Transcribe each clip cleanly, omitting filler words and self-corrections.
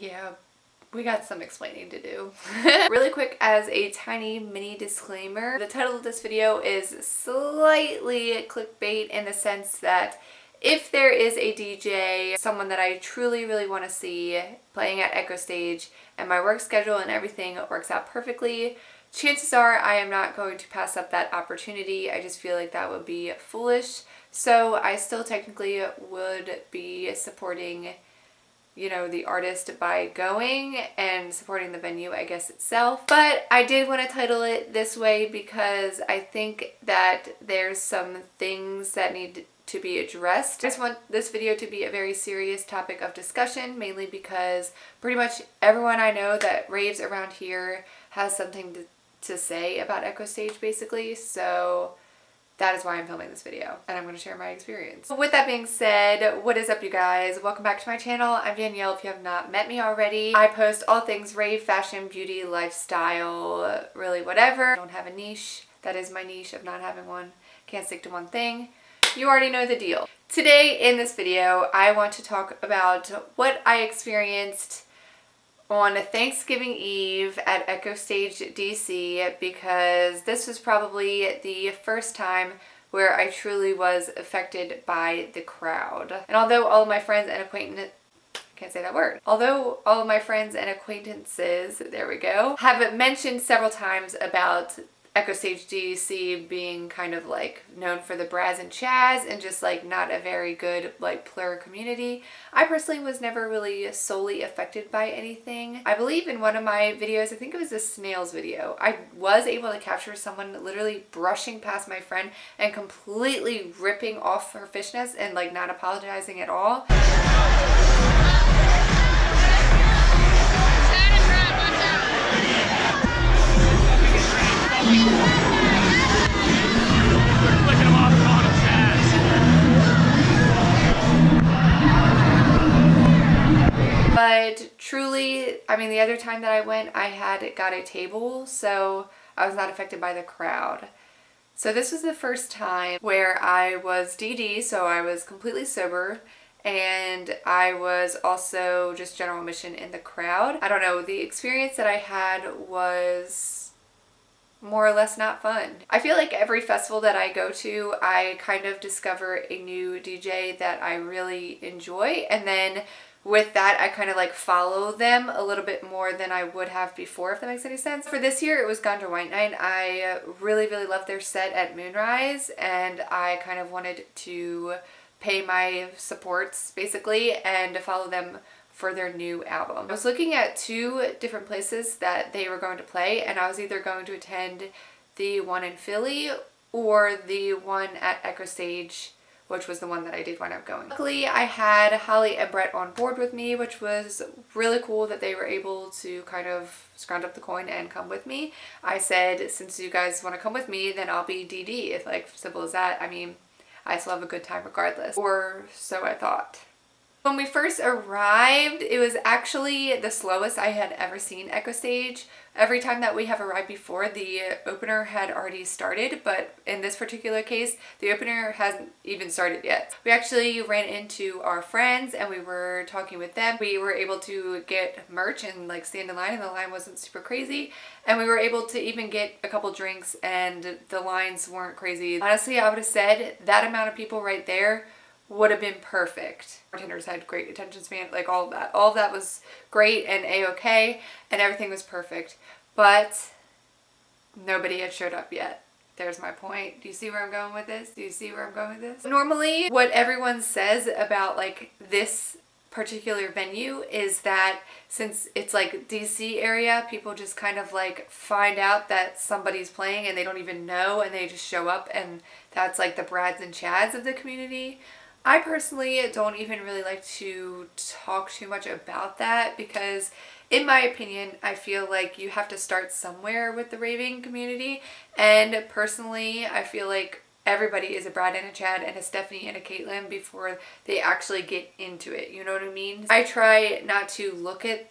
Yeah, we got some explaining to do. Really quick, as a tiny mini disclaimer, the title of this video is slightly clickbait in the sense that if there is a DJ, someone that I truly really want to see playing at Echostage, and my work schedule and everything works out perfectly, chances are I am not going to pass up that opportunity. I just feel like that would be foolish. So I still technically would be supporting, you know, the artist by going and supporting the venue, I guess, itself. But I did want to title it this way because I think that there's some things that need to be addressed. I just want this video to be a very serious topic of discussion, mainly because pretty much everyone I know that raves around here has something to say about Echostage, basically. So that is why I'm filming this video, and I'm going to share my experience. With that being said, what is up, you guys? Welcome back to my channel. I'm Danielle, if you have not met me already. I post all things rave, fashion, beauty, lifestyle, really whatever. I don't have a niche. That is my niche of not having one. Can't stick to one thing. You already know the deal. Today in this video, I want to talk about what I experienced on Thanksgiving Eve at Echostage D.C. because this was probably the first time where I truly was affected by the crowd. And although all of my friends and acquaintances, there we go, have mentioned several times about Echostage D.C. being kind of like known for the Brads and Chads and just like not a very good like plur community, I personally was never really solely affected by anything. I believe in one of my videos, I think it was a snails video, I was able to capture someone literally brushing past my friend and completely ripping off her fishnets and like not apologizing at all. But truly, I mean, the other time that I went, I had got a table, so I was not affected by the crowd. So this was the first time where I was DD, so I was completely sober, and I was also just general admission in the crowd. I don't know, the experience that I had was more or less not fun. I feel like every festival that I go to, I kind of discover a new DJ that I really enjoy, and then with that, I kind of like follow them a little bit more than I would have before, if that makes any sense. For this year, it was Ganja White Night. I really, really loved their set at Moonrise, and I kind of wanted to pay my supports, basically, and to follow them for their new album. I was looking at two different places that they were going to play, and I was either going to attend the one in Philly or the one at Echostage, which was the one that I did wind up going. Luckily, I had Holly and Brett on board with me, which was really cool that they were able to kind of scrounge up the coin and come with me. I said, since you guys want to come with me, then I'll be DD. It's like simple as that. I mean, I still have a good time regardless. Or so I thought. When we first arrived, it was actually the slowest I had ever seen Echostage. Every time that we have arrived before, the opener had already started, but in this particular case, the opener hasn't even started yet. We actually ran into our friends and we were talking with them. We were able to get merch and like stand in line, and the line wasn't super crazy. And we were able to even get a couple drinks and the lines weren't crazy. Honestly, I would have said that amount of people right there would have been perfect. Bartenders had great attention span, like all of that. All of that was great and a-okay, and everything was perfect. But nobody had showed up yet. There's my point. Do you see where I'm going with this? Do you see where I'm going with this? Normally, what everyone says about like this particular venue is that since it's like DC area, people just kind of like find out that somebody's playing and they don't even know, and they just show up, and that's like the Brads and Chads of the community. I personally don't even really like to talk too much about that because, in my opinion, I feel like you have to start somewhere with the raving community, and personally I feel like everybody is a Brad and a Chad and a Stephanie and a Caitlin before they actually get into it, you know what I mean? I try not to look at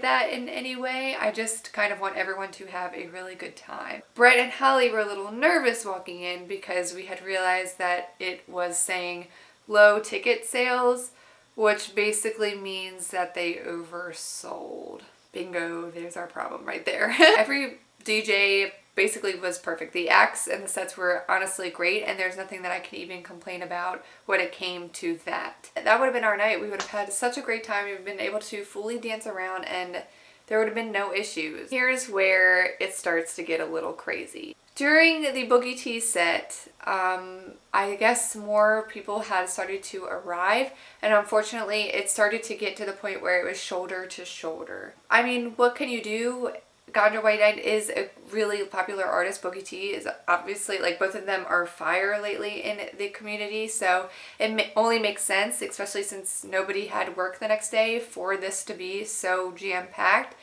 that in any way. I just kind of want everyone to have a really good time. Brett and Holly were a little nervous walking in because we had realized that it was saying low ticket sales, which basically means that they oversold. Bingo, there's our problem right there. Every DJ basically was perfect. The acts and the sets were honestly great, and there's nothing that I can even complain about when it came to that. That would have been our night. We would have had such a great time. We've been able to fully dance around, and there would have been no issues. Here's where it starts to get a little crazy. During the Boogie T set, I guess more people had started to arrive, and unfortunately it started to get to the point where it was shoulder to shoulder. I mean, what can you do? Ganja White Knight is a really popular artist. Boogie T is obviously, like, both of them are fire lately in the community, so it only makes sense, especially since nobody had work the next day, for this to be so jam-packed.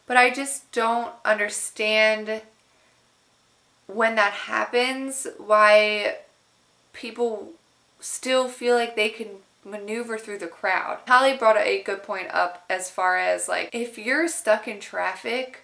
But I just don't understand when that happens, why people still feel like they can maneuver through the crowd. Holly brought a good point up as far as, like, if you're stuck in traffic,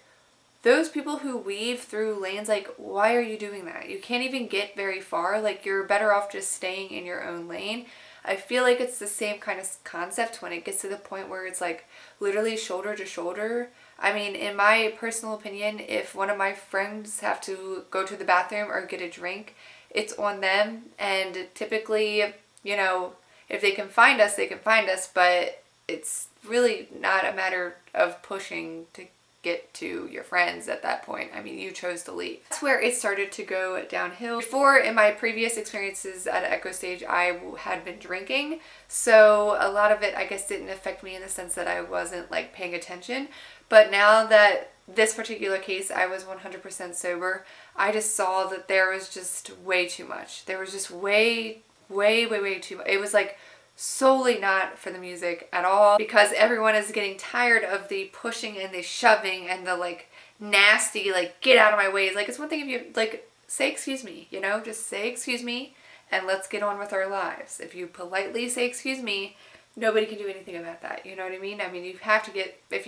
those people who weave through lanes, like, why are you doing that? You can't even get very far. Like, you're better off just staying in your own lane. I feel like it's the same kind of concept when it gets to the point where it's like literally shoulder to shoulder. I mean, in my personal opinion, if one of my friends have to go to the bathroom or get a drink, it's on them. And typically, you know, if they can find us, they can find us, but it's really not a matter of pushing to get to your friends at that point. I mean, you chose to leave. That's where it started to go downhill. Before, in my previous experiences at Echostage, I had been drinking, so a lot of it, I guess, didn't affect me in the sense that I wasn't, like, paying attention. But now that this particular case, I was 100% sober, I just saw that there was just way too much. There was just way too much. It was like solely not for the music at all, because everyone is getting tired of the pushing and the shoving and the, like, nasty, like, get out of my way. Like, it's one thing if you, like, say excuse me, you know, just say excuse me and let's get on with our lives. If you politely say excuse me, nobody can do anything about that. You know what I mean? I mean, if you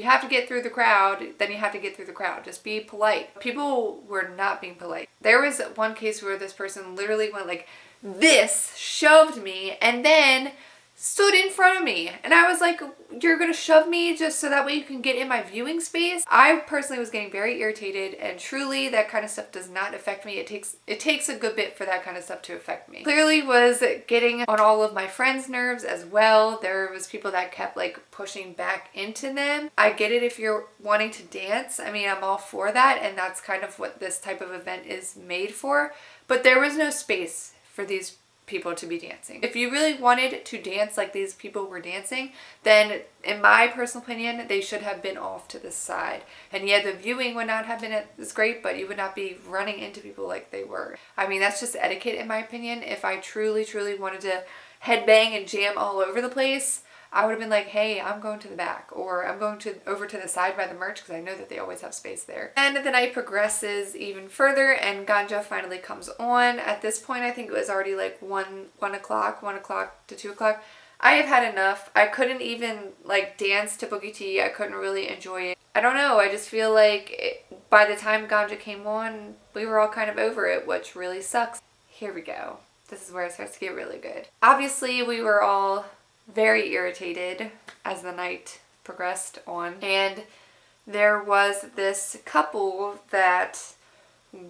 have to get through the crowd, then you have to get through the crowd. Just be polite. People were not being polite. There was one case where this person literally went like this, shoved me, and then stood in front of me. And I was like, you're gonna shove me just so that way you can get in my viewing space? I personally was getting very irritated, and truly that kind of stuff does not affect me. It takes a good bit for that kind of stuff to affect me. Clearly was getting on all of my friends' nerves as well. There was people that kept, like, pushing back into them. I get it if you're wanting to dance. I mean, I'm all for that, and that's kind of what this type of event is made for. But there was no space for these people to be dancing. If you really wanted to dance like these people were dancing, then in my personal opinion, they should have been off to the side. And yeah, the viewing would not have been as great, but you would not be running into people like they were. I mean, that's just etiquette in my opinion. If I truly wanted to headbang and jam all over the place, I would have been like, hey, I'm going to the back, or I'm going over to the side by the merch, because I know that they always have space there. And the night progresses even further, and Ganja finally comes on. At this point, I think it was already like 1 o'clock to 2 o'clock. I have had enough. I couldn't even, like, dance to Boogie T. I couldn't really enjoy it. I don't know. I just feel like by the time Ganja came on, we were all kind of over it, which really sucks. Here we go. This is where it starts to get really good. Obviously, we were all very irritated as the night progressed on, and there was this couple that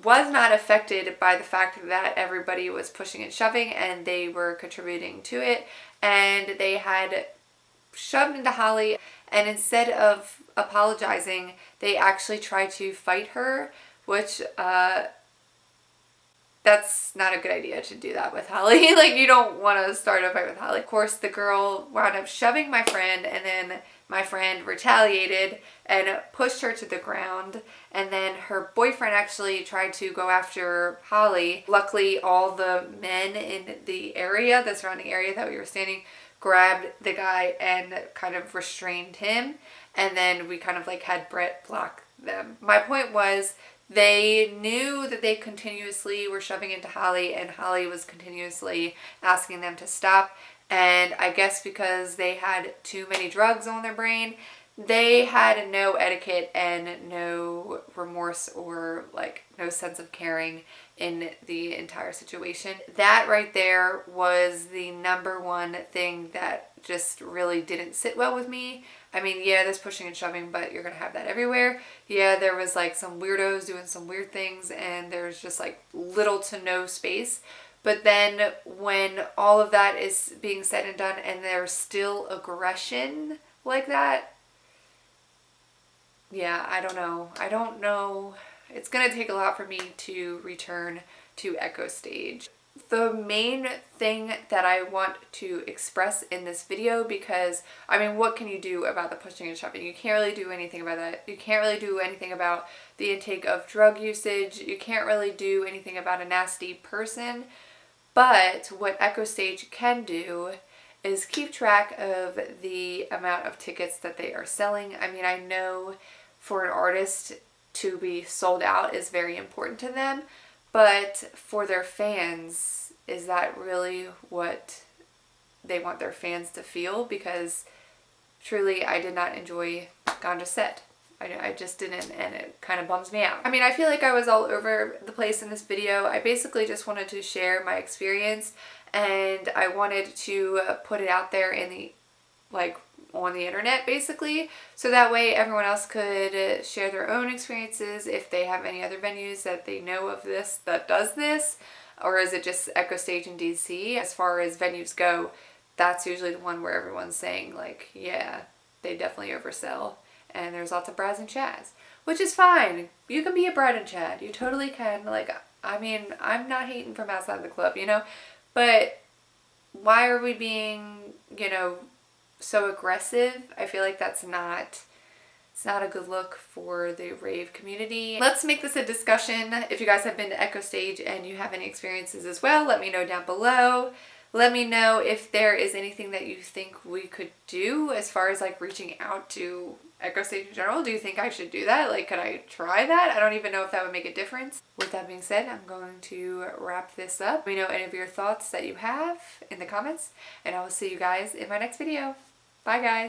was not affected by the fact that everybody was pushing and shoving, and they were contributing to it, and they had shoved into Holly, and instead of apologizing, they actually tried to fight her, which that's not a good idea to do that with Holly. Like, you don't want to start a fight with Holly. Of course, the girl wound up shoving my friend, and then my friend retaliated and pushed her to the ground. And then her boyfriend actually tried to go after Holly. Luckily, all the men in the area, the surrounding area that we were standing, grabbed the guy and kind of restrained him. And then we kind of, like, had Brett block them. My point was, they knew that they continuously were shoving into Holly, and Holly was continuously asking them to stop. And I guess because they had too many drugs on their brain, they had no etiquette and no remorse or like no sense of caring in the entire situation. That right there was the number one thing that just really didn't sit well with me. I mean, yeah, there's pushing and shoving, but you're gonna have that everywhere. Yeah, there was like some weirdos doing some weird things, and there's just like little to no space. But then when all of that is being said and done and there's still aggression like that, yeah, I don't know. I don't know. It's going to take a lot for me to return to Echo Stage. The main thing that I want to express in this video, because I mean, what can you do about the pushing and shoving? You can't really do anything about that. You can't really do anything about the intake of drug usage. You can't really do anything about a nasty person. But what Echo Stage can do is keep track of the amount of tickets that they are selling. I mean, I know for an artist to be sold out is very important to them, but for their fans, is that really what they want their fans to feel? Because truly, I did not enjoy Ganja's set. I just didn't, and it kind of bums me out. I mean, I feel like I was all over the place in this video. I basically just wanted to share my experience, and I wanted to put it out there in the, like, on the internet basically, so that way everyone else could share their own experiences if they have any other venues that they know of this that does this, or is it just Echostage in DC? As far as venues go, that's usually the one where everyone's saying like, yeah, they definitely oversell, and there's lots of Brads and Chads, which is fine. You can be a Brad and Chad, you totally can. Like, I mean, I'm not hating from outside the club, you know, but why are we being, you know, so aggressive? I feel like it's not a good look for the rave community. Let's make this a discussion. If you guys have been to Echo Stage and you have any experiences as well, let me know down below. Let me know if there is anything that you think we could do as far as like reaching out to Echo Stage in general. Do you think I should do that? Like, could I try that? I don't even know if that would make a difference. With that being said, I'm going to wrap this up. Let me know any of your thoughts that you have in the comments, and I will see you guys in my next video. Bye guys.